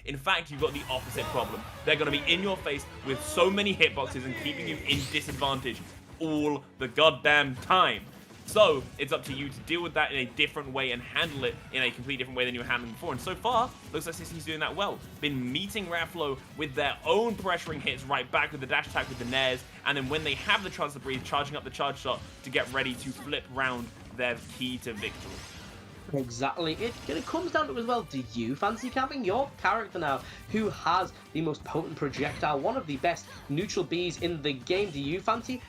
In fact, you've got the opposite problem. They're going to be in your face with so many hitboxes and keeping you in disadvantage all the goddamn time. So, it's up to you to deal with that in a different way and handle it in a completely different way than you were handling before. And so far, looks like Sisqi's doing that well. Been meeting Raflow with their own pressuring hits right back with the dash attack with the nairs, and then when they have the chance to breathe, charging up the charge shot to get ready to flip round their key to victory. Exactly. It comes down to as well, do you fancy camping your character now, who has the most potent projectile, one of the best neutral Bs in the game? Do you fancy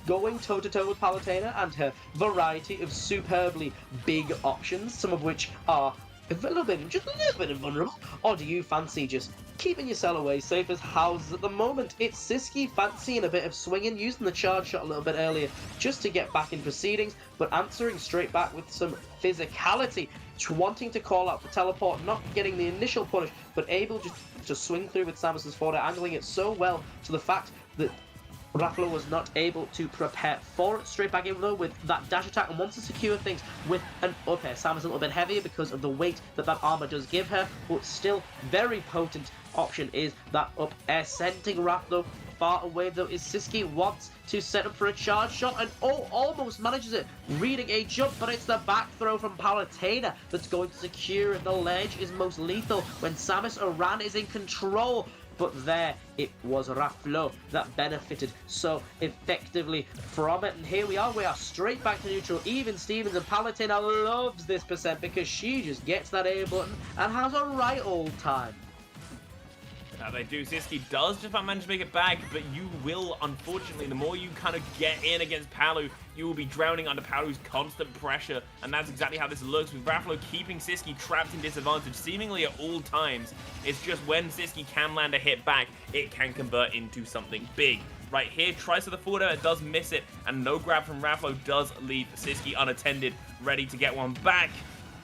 going toe-to-toe with Palutena and her variety of superbly big options, some of which are just a little bit invulnerable? Or do you fancy just keeping yourself away safe as houses at the moment? It's Sisqui fancying a bit of swinging, using the charge shot a little bit earlier just to get back in proceedings, but answering straight back with some physicality, wanting to call out the teleport, not getting the initial punish, but able just to swing through with Samus's forward, handling it so well to the fact that Raflow was not able to prepare for it. Straight back in though with that dash attack, and wants to secure things with an up air. Samus a little bit heavier because of the weight that armor does give her, but still very potent option is that up air, sending Raflow far away though. Is Sisqui wants to set up for a charge shot and almost manages it, reading a jump, but it's the back throw from Palutena that's going to secure it. The ledge is most lethal when Samus Aran is in control. But there, it was Raflow that benefited so effectively from it. And here we are straight back to neutral. Even Stevens, and Palutena loves this percent because she just gets that A button and has a right old time. They do. Sisqui does just about manage to make it back, but you will, unfortunately, the more you kind of get in against Palu, you will be drowning under Palu's constant pressure, and that's exactly how this looks, with Raflow keeping Sisqui trapped in disadvantage seemingly at all times. It's just when Sisqui can land a hit back, it can convert into something big. Right here, tries to the forward air, it does miss it, and no grab from Raflow does leave Sisqui unattended, ready to get one back.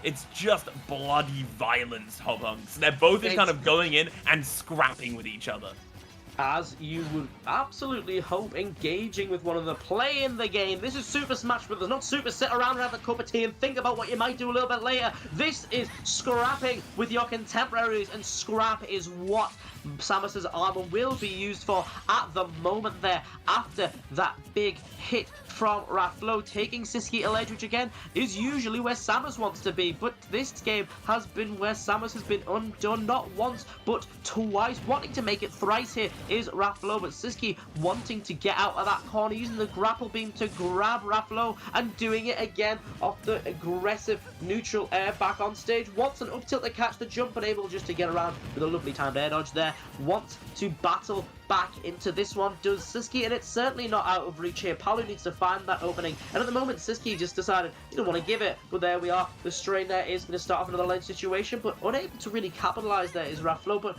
It's just bloody violence, Hobunks. They're both just kind of going in and scrapping with each other. As you would absolutely hope, engaging with one another, playing the game. This is Super Smash Brothers, not Super sit around and have a cup of tea and think about what you might do a little bit later. This is scrapping with your contemporaries, and scrap is what Samus's armor will be used for at the moment there, after that big hit from Raflow, taking Sisqui a ledge, which again is usually where Samus wants to be, but this game has been where Samus has been undone, not once but twice. Wanting to make it thrice here is Raflow, but Sisqui wanting to get out of that corner, using the grapple beam to grab Raflow and doing it again off the aggressive neutral air back on stage. Wants an up tilt to catch the jump, but able just to get around with a lovely timed air dodge there. Wants to battle back into this one, does Sisqui, and it's certainly not out of reach here. Palu needs to find that opening, and at the moment Sisqui just decided he didn't want to give it, but there we are. The strain there is going to start off another ledge situation, but unable to really capitalize there is Raflow. But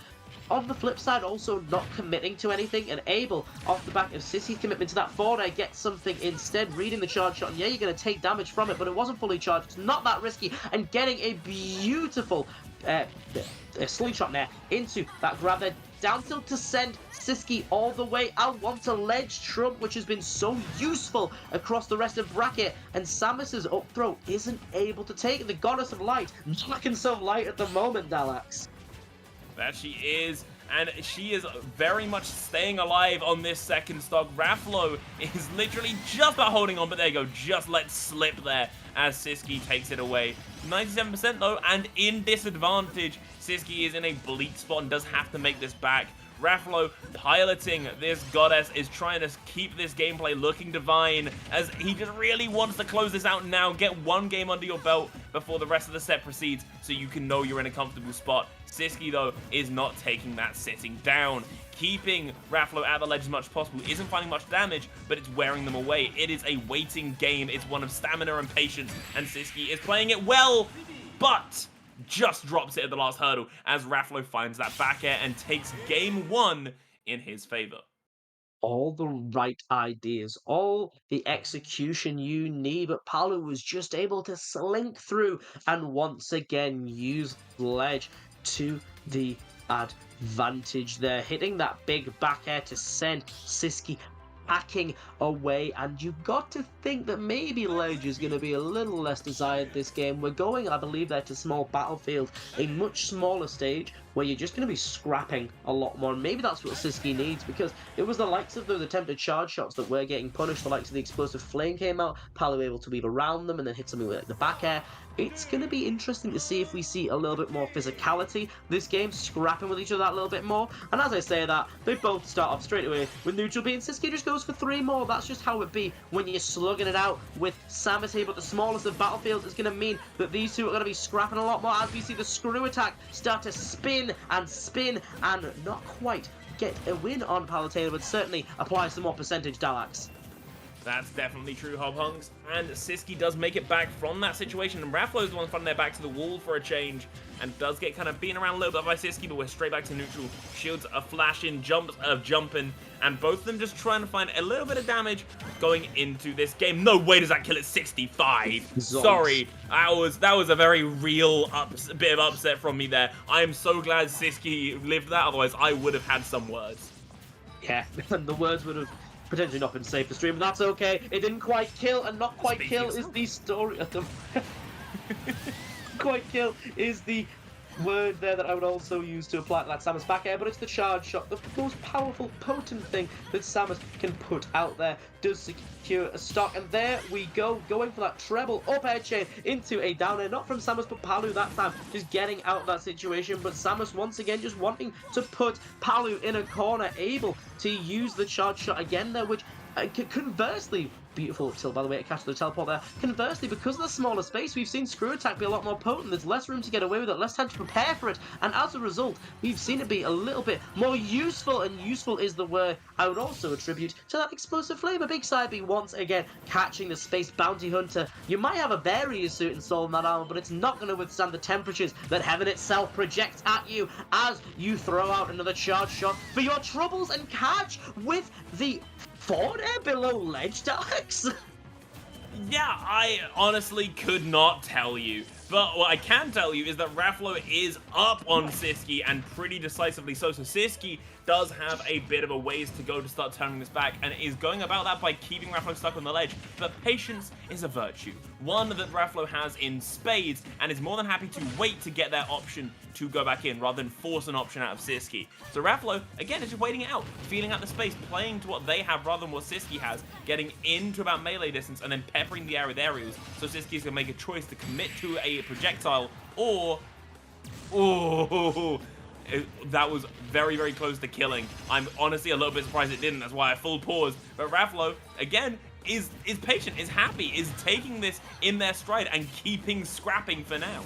on the flip side, also not committing to anything, and able, off the back of Sisqi's commitment to that forward air, get something instead, reading the charge shot, and yeah, you're going to take damage from it, but it wasn't fully charged. It's not that risky, and getting a beautiful slingshot there into that grab there, down tilt to send Sisqui all the way out. Wants a ledge trump, which has been so useful across the rest of bracket, and Samus's up throw isn't able to take it. The goddess of light, looking so light at the moment, Dalax. That she is, and she is very much staying alive on this second stock. Raflow is literally just about holding on, but there you go, just let slip there as Sisqui takes it away. 97% though, and in disadvantage. Sisqui is in a bleak spot and does have to make this back. Raflow piloting this goddess is trying to keep this gameplay looking divine, as he just really wants to close this out now, get one game under your belt before the rest of the set proceeds, so you can know you're in a comfortable spot. Sisqui though is not taking that sitting down, keeping Raflow at the ledge as much as possible. Isn't finding much damage, but it's wearing them away. It is a waiting game. It's one of stamina and patience, and Sisqui is playing it well, but just drops it at the last hurdle as Raflow finds that back air and takes game one in his favor. All the right ideas, all the execution you need, but Palu was just able to slink through and once again use ledge to the advantage there, hitting that big back air to send Sisqui hacking away. And you've got to think that maybe ledge is going to be a little less desired this game. We're going, I believe, there to small battlefield, a much smaller stage, where you're just going to be scrapping a lot more. And maybe that's what Sisqui needs, because it was the likes of those attempted charge shots that were getting punished. The likes of the explosive flame came out, Palu able to weave around them and then hit something with like, the back air. It's going to be interesting to see if we see a little bit more physicality this game, scrapping with each other that little bit more. And as I say that, they both start off straight away with neutral B, and Sisqui just goes for 3 more. That's just how it be when you're slugging it out with Samus here. But the smallest of battlefields is going to mean that these two are going to be scrapping a lot more as we see the screw attack start to spin and not quite get a win on Palutena, but certainly apply some more percentage, Dalax. That's definitely true, Hobhunks. And Sisqui does make it back from that situation, and Raflow's the one finding their back to the wall for a change, and does get kind of beaten around a little bit by Sisqui, but we're straight back to neutral. Shields are flashing, jumps are jumping, and both of them just trying to find a little bit of damage going into this game. No way does that kill at 65. Zonks. Sorry, that was a very real bit of upset from me there. I am so glad Sisqui lived that, otherwise I would have had some words. Yeah, and the words would have potentially not been safe to stream, but that's okay. It didn't quite kill, and not quite kill is the story of the... quite kill is the word there that I would also use to apply to that Samus back air, but it's the charge shot, the most powerful, potent thing that Samus can put out there. Does secure a stock, and there we go, going for that treble up air chain into a down air, not from Samus but Palu that time, just getting out of that situation. But Samus once again just wanting to put Palu in a corner, able to use the charge shot again there, which conversely, beautiful tilt by the way to catch the teleport there. Conversely, because of the smaller space, we've seen screw attack be a lot more potent. There's less room to get away with it, less time to prepare for it, and as a result, we've seen it be a little bit more useful, and useful is the word I would also attribute to that explosive flame. A big side B once again catching the space bounty hunter. You might have a barrier suit installed in that armor, but it's not going to withstand the temperatures that heaven itself projects at you as you throw out another charge shot for your troubles and catch with the forward air below ledge, Alex. Yeah, I honestly could not tell you. But what I can tell you is that Raflow is up on Sisqui, and pretty decisively so. So Sisqui does have a bit of a ways to go to start turning this back, and is going about that by keeping Raflow stuck on the ledge. But patience is a virtue, one that Raflow has in spades, and is more than happy to wait to get their option to go back in, rather than force an option out of Sisqui. So Raflow, again, is just waiting it out, feeling out the space, playing to what they have rather than what Sisqui has, getting into about melee distance, and then peppering the air with aerials. So Sisqi's going to make a choice to commit to a projectile, or... Oh, that was very, very close to killing. I'm honestly a little bit surprised it didn't. That's why I full paused. But Raflow, again, is patient, is happy, is taking this in their stride and keeping scrapping for now.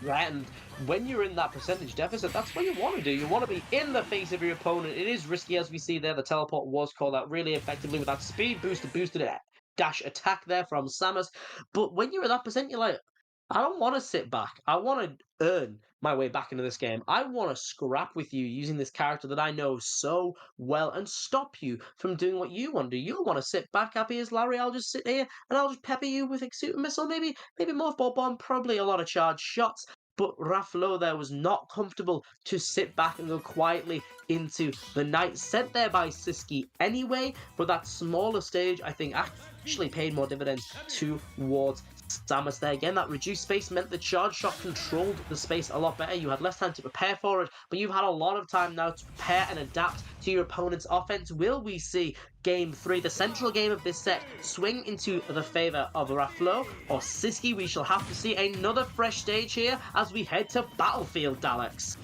Right, and when you're in that percentage deficit, that's what you want to do. You want to be in the face of your opponent. It is risky, as we see there. The teleport was called out really effectively with that speed boosted dash attack there from Samus. But when you're at that percent, you're like, I don't want to sit back. I want to earn my way back into this game. I want to scrap with you using this character that I know so well and stop you from doing what you want to do. You'll want to sit back, happy as Larry. I'll just sit here and I'll just pepper you with a super missile, maybe Morphball Bomb, probably a lot of charged shots. But Raflow there was not comfortable to sit back and go quietly into the night, sent there by Sisqui anyway. But that smaller stage, I think, actually paid more dividends towards Samus there. Again, that reduced space meant the charge shot controlled the space a lot better. You had less time to prepare for it, but you've had a lot of time now to prepare and adapt to your opponent's offense. Will we see Game 3, the central game of this set, swing into the favour of Raflow or Sisqui? We shall have to see another fresh stage here as we head to Battlefield, Alex.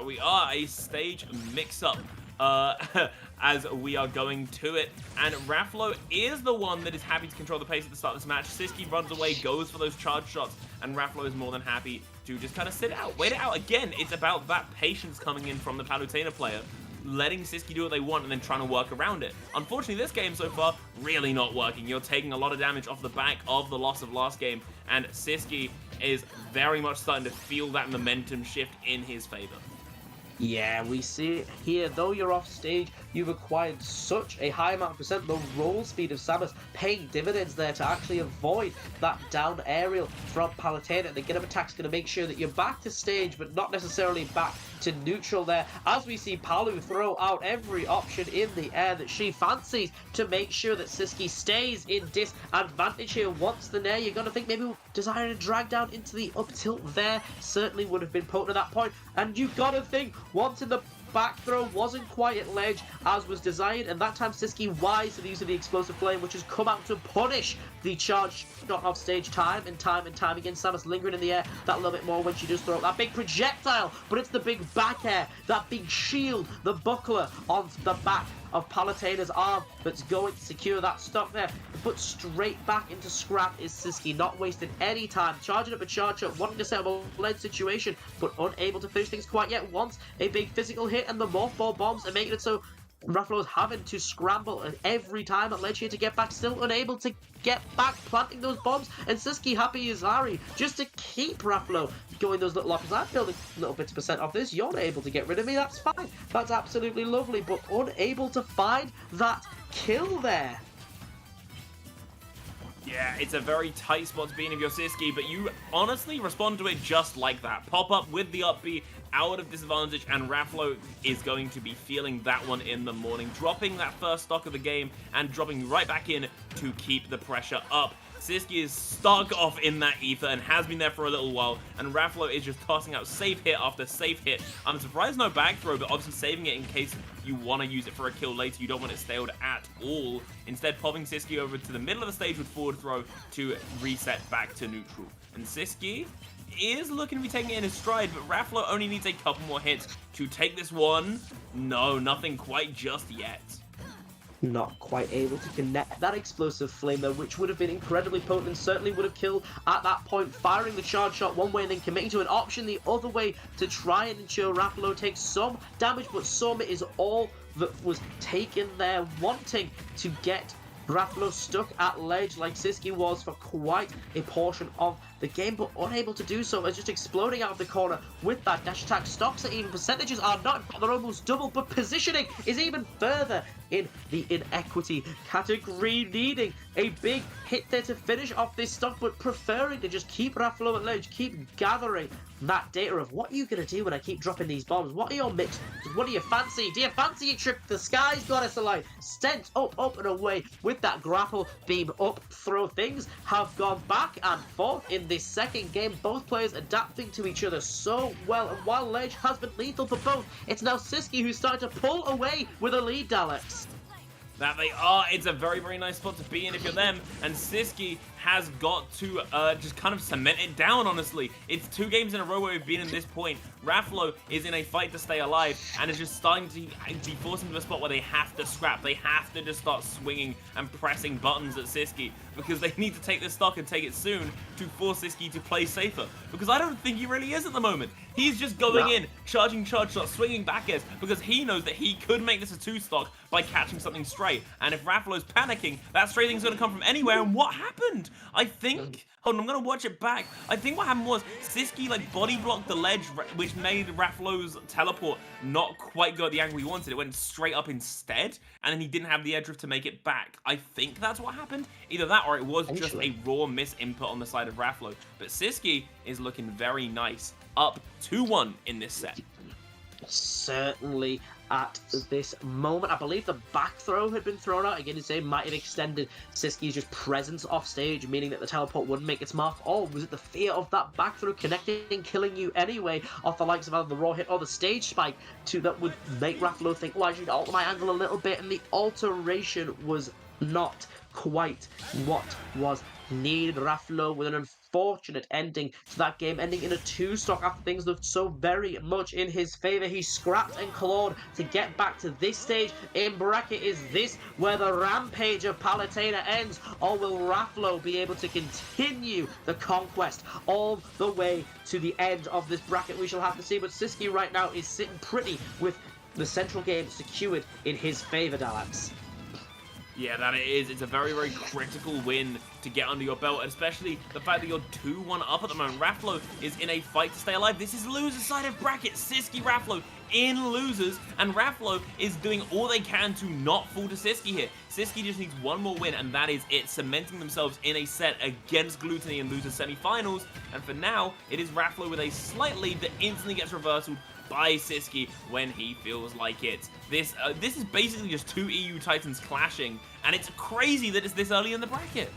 We are a stage mix-up. As we are going to it, and Raflow is the one that is happy to control the pace at the start of this match. Sisqui runs away, goes for those charge shots, and Raflow is more than happy to just kind of sit out, wait it out. Again, it's about that patience coming in from the Palutena player, letting Sisqui do what they want and then trying to work around it. Unfortunately, this game so far, really not working. You're taking a lot of damage off the back of the loss of last game, and Sisqui is very much starting to feel that momentum shift in his favor. Yeah, we see it here. Though you're off stage, you've acquired such a high amount of percent. The roll speed of Samus paying dividends there to actually avoid that down aerial from Palutena. The get-up attack's going to make sure that you're back to stage, but not necessarily back to neutral there, as we see Palu throw out every option in the air that she fancies to make sure that Sisqui stays in disadvantage here. Once the nair, you're going to think maybe desiring a drag down into the up tilt there certainly would have been potent at that point, and you got to think once in the back throw wasn't quite at ledge as was desired, and that time Sisqui wise to the use of the explosive flame, which has come out to punish the charge shot off stage time and time again. Samus lingering in the air that little bit more when she does throw out that big projectile, but it's the big back air, that big shield, the buckler on the back of Palutena's arm that's going to secure that stock there. But straight back into scrap is Sisqui, not wasting any time, charging up a charge up, wanting to set up a lead situation, but unable to finish things quite yet. Once a big physical hit and the morph ball bombs are making it so Raflow is having to scramble and every time at ledge here to get back, still unable to get back, planting those bombs, and Sisqui happy as Larry just to keep Raflow going those little offers. I'm building little bits of percent off this, you're not able to get rid of me, that's fine, that's absolutely lovely, but unable to find that kill there. Yeah, it's a very tight spot to be in if you're Sisqui, but you honestly respond to it just like that. Pop up with the up B, out of disadvantage, and Raflow is going to be feeling that one in the morning, dropping that first stock of the game and dropping right back in to keep the pressure up. Sisqui is stuck off in that ether and has been there for a little while, and Raflow is just tossing out safe hit after safe hit. I'm surprised no back throw, but obviously saving it in case you want to use it for a kill later. You don't want it staled at all. Instead, popping Sisqui over to the middle of the stage with forward throw to reset back to neutral. And Sisqui is looking to be taking it in his stride, but Raflow only needs a couple more hits to take this one. No, nothing quite just yet. Not quite able to connect that explosive flame there, which would have been incredibly potent and certainly would have killed at that point. Firing the charge shot one way and then committing to an option the other way to try and ensure Raflow takes some damage, but some is all that was taken there, wanting to get Raflow stuck at ledge like Sisqui was for quite a portion of the game, but unable to do so as just exploding out of the corner with that dash attack. Stocks at even percentages are not, they're almost double, but positioning is even further in the inequity category, needing a big hit there to finish off this stock, but preferring to just keep Raflow at ledge, keep gathering that data of what are you going to do when I keep dropping these bombs? What are your mix? What do you fancy? Do you fancy a trip to the skies, Goddess Alive? Sent up and away with that grapple beam up throw. Things have gone back and forth in this second game, both players adapting to each other so well, and while ledge has been lethal for both, it's now Sisqui who's starting to pull away with a lead, Alex. That they are. It's a very, very nice spot to be in if you're them, and Sisqui has got to just kind of cement it down, honestly. It's 2 games in a row where we've been in this point. Raflow is in a fight to stay alive and is just starting to be forced into a spot where they have to scrap. They have to just start swinging and pressing buttons at Sisqui because they need to take this stock and take it soon to force Sisqui to play safer, because I don't think he really is at the moment. He's just going in, charging charge shots, swinging back airs, because he knows that he could make this a 2 stock by catching something straight. And if Raflow's panicking, that straight thing's going to come from anywhere. And what happened? I think, hold on, I'm going to watch it back. I think what happened was Sisqui like body blocked the ledge, which made Raflow's teleport not quite go at the angle he wanted. It went straight up instead, and then he didn't have the edge drift to make it back. I think that's what happened. Either that or it was just a raw miss input on the side of Raflow. But Sisqui is looking very nice, up 2-1 in this set. Certainly at this moment. I believe the back throw had been thrown out. Again, it might have extended Sisqi's just presence off stage, meaning that the teleport wouldn't make its mark. Or was it the fear of that back throw connecting, killing you anyway, off the likes of either the raw hit or the stage spike, that would make Raflow think, well, I should alter my angle a little bit, and the alteration was not quite what was needed. Raflow with an unfortunate ending to that game, ending in a 2 stock after things looked so very much in his favor. He scrapped and clawed to get back to this stage in bracket. Is this where the rampage of Palutena ends, or will Raflow be able to continue the conquest all the way to the end of this bracket? We shall have to see, but Sisqui right now is sitting pretty with the central game secured in his favor, Dalax. Yeah, that it is. It's a very, very critical win to get under your belt, especially the fact that you're 2-1 up at the moment. Raflow is in a fight to stay alive. This is loser's side of bracket. Sisqui, Raflow in losers, and Raflow is doing all they can to not fall to Sisqui here. Sisqui just needs one more win, and that is it, cementing themselves in a set against Gluttony in losers semifinals. And for now, it is Raflow with a slight lead that instantly gets reversed by Sisqui when he feels like it. This is basically just two EU Titans clashing, and it's crazy that it's this early in the bracket.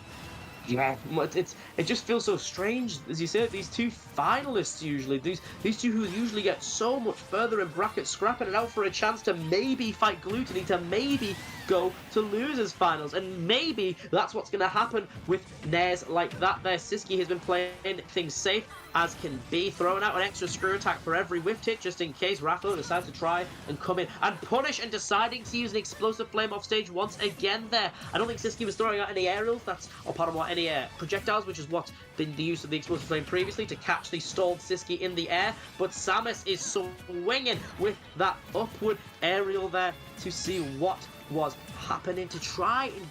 Yeah, it just feels so strange, as you said. These two finalists usually, these two who usually get so much further in bracket, scrapping it out for a chance to maybe fight Gluttony, to maybe go to losers finals, and maybe that's what's going to happen with Nares like that. There, Sisqui has been playing things safe as can be, throwing out an extra screw attack for every whiffed hit just in case Raflow decides to try and come in and punish, and deciding to use an explosive flame off stage once again there. I don't think Sisqui was throwing out any aerials, or pardon what, any projectiles, which is what's been the use of the explosive flame previously to catch the stalled Sisqui in the air, but Samus is swinging with that upward aerial there to see what was happening, to try and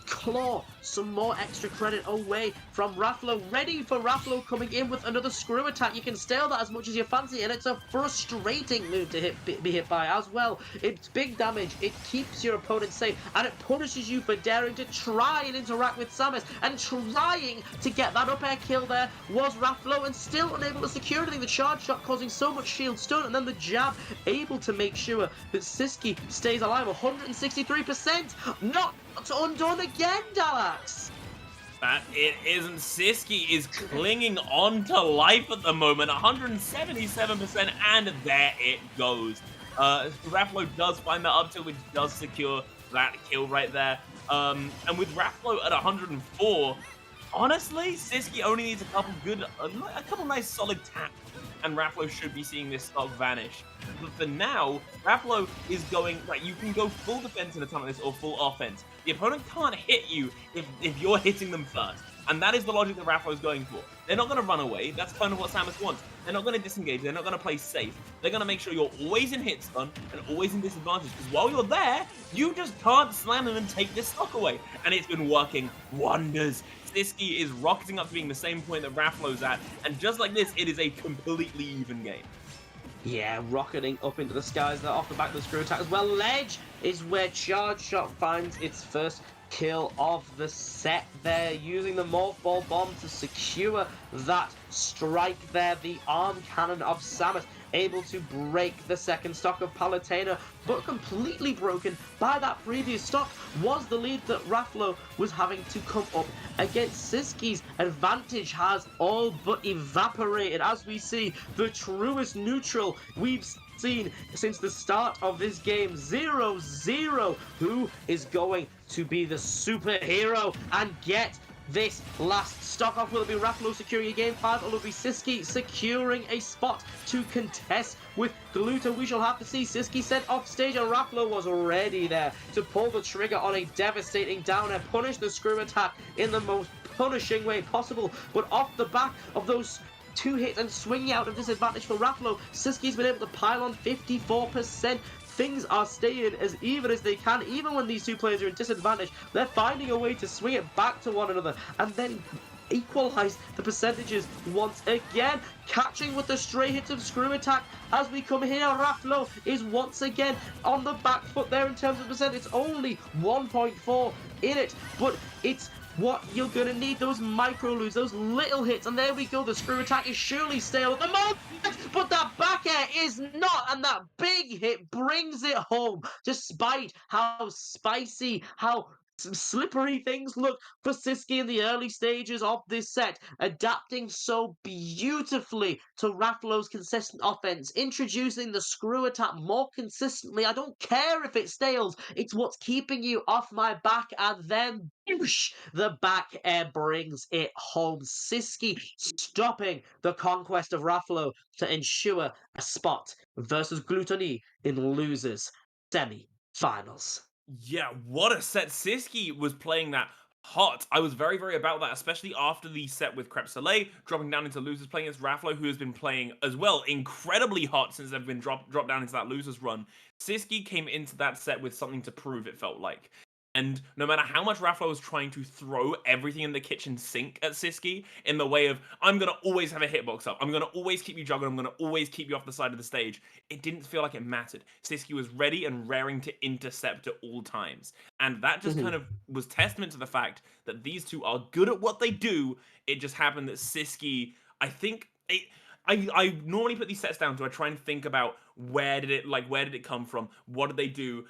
claw some more extra credit away from Raflow. Ready for Raflow coming in with another screw attack. You can scale that as much as you fancy, and it's a frustrating move to be hit by as well. It's big damage, it keeps your opponent safe, and it punishes you for daring to try and interact with Samus, and trying to get that up air kill there was Raflow, and still unable to secure anything. The charge shot causing so much shield stun, and then the jab able to make sure that Sisqui stays alive. 163%, not undone again, Dalax. That it isn't. Sisqui is clinging on to life at the moment, 177%, and there it goes. Raflow does find that up tilt, which does secure that kill right there. And with Raflow at 104, honestly, Sisqui only needs a couple nice solid taps, and Raflow should be seeing this stock vanish. But for now, Raflow is going, right, you can go full defense in a time like this, or full offense. The opponent can't hit you if you're hitting them first. And that is the logic that Raflow is going for. They're not going to run away. That's kind of what Samus wants. They're not going to disengage. They're not going to play safe. They're going to make sure you're always in hit stun and always in disadvantage. Because while you're there, you just can't slam them and take this stock away. And it's been working wonders. Sisqui is rocketing up to being the same point that Raflow's at. And just like this, it is a completely even game. Yeah, rocketing up into the skies there off the back of the screw attack as well. Ledge is where Charge Shot finds its first kill of the set there, using the Morph Ball Bomb to secure that strike there. The arm cannon of Samus able to break the second stock of Palutena, but completely broken by that previous stock was the lead that Raflow was having to come up against. Sisqi's advantage has all but evaporated, as we see the truest neutral we've seen since the start of this game. 0-0. Who is going to be the superhero and get this last stock off? Will it be Raflow securing a game 5, or will it be Sisqui securing a spot to contest with Gluto? We shall have to see. Sisqui sent off stage, and Raflow was ready there to pull the trigger on a devastating down and punish the screw attack in the most punishing way possible. But off the back of those two hits and swinging out of disadvantage for Raflow, Sisqi's been able to pile on 54%. Things are staying as even as they can. Even when these two players are in disadvantage, they're finding a way to swing it back to one another and then equalize the percentages once again. Catching with the stray hits of screw attack as we come here. Raflow is once again on the back foot there in terms of percent. It's only 1.4 in it, but it's what you're going to need, those micro loots, those little hits. And there we go, the screw attack is surely stale at the moment, but that back air is not, and that big hit brings it home, despite how spicy, how slippery things look for Sisqui in the early stages of this set, adapting so beautifully to Raflow's consistent offense, introducing the screw attack more consistently. I don't care if it stales, it's what's keeping you off my back, and then whoosh, the back air brings it home. Sisqui stopping the conquest of Raflow to ensure a spot versus Gluttony in losers semi-finals. Yeah, what a set. Sisqui was playing that hot. I was very, very about that, especially after the set with Crep Soleil, dropping down into losers, playing against Raflow, who has been playing as well incredibly hot since they've been dropped down into that losers run. Sisqui came into that set with something to prove, it felt like. And no matter how much Raflow was trying to throw everything in the kitchen sink at Sisqui in the way of, I'm going to always have a hitbox up, I'm going to always keep you juggling, I'm going to always keep you off the side of the stage, it didn't feel like it mattered. Sisqui was ready and raring to intercept at all times. And that just kind of was testament to the fact that these two are good at what they do. It just happened that Sisqui, I think... I normally put these sets down to I try and think about where did it come from? What did they do?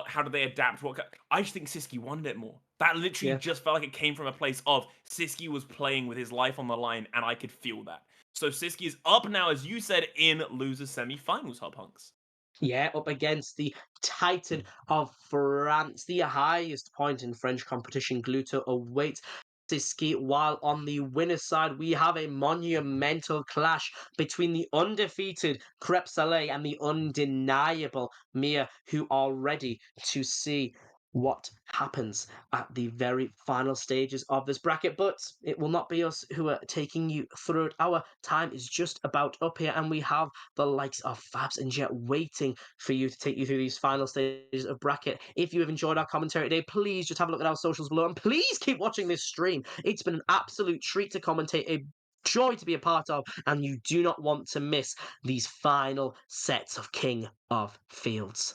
How did they adapt? I just think Sisqui wanted it more. That literally Yeah. just felt like it came from a place of Sisqui was playing with his life on the line, and I could feel that. So Sisqui is up now, as you said, in losers semi-finals, Hub Hunks. Yeah, up against the Titan of France. The highest point in French competition, Gluto awaits Sisqui, while on the winner's side, we have a monumental clash between the undefeated Crep Saleh and the undeniable Mia, who are ready to see what happens at the very final stages of this bracket. But it will not be us who are taking you through it. Our time is just about up here, and we have the likes of Fabs and Jet waiting for you to take you through these final stages of bracket. If you have enjoyed our commentary today, please just have a look at our socials below, and please keep watching this stream. It's been an absolute treat to commentate, a joy to be a part of, and you do not want to miss these final sets of King of Fields.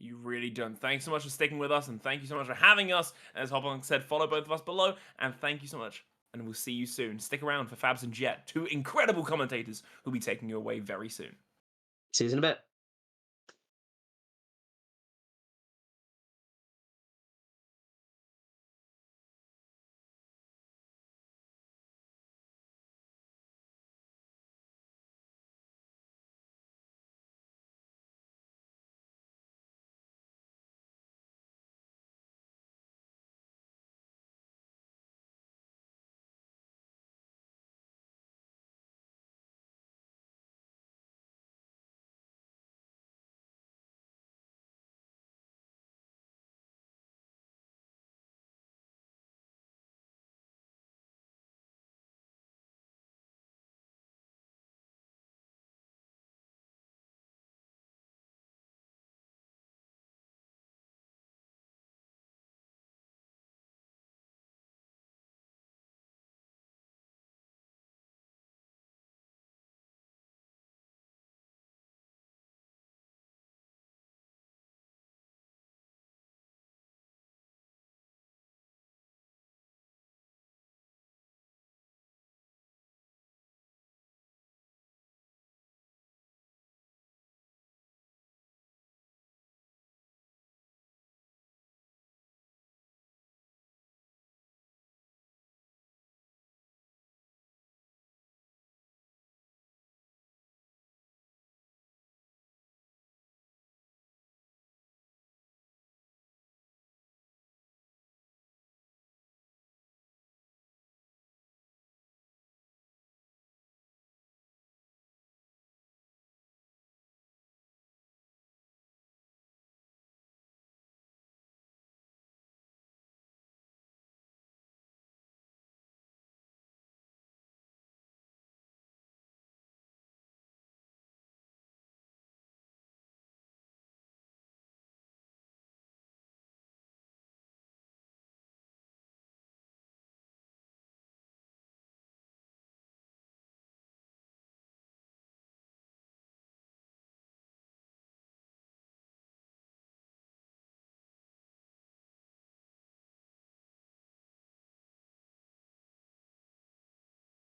You really don't. Thanks so much for sticking with us, and thank you so much for having us. As Hopalong said, follow both of us below, and thank you so much. And we'll see you soon. Stick around for Fabs and Jet, two incredible commentators who'll be taking you away very soon. See you in a bit.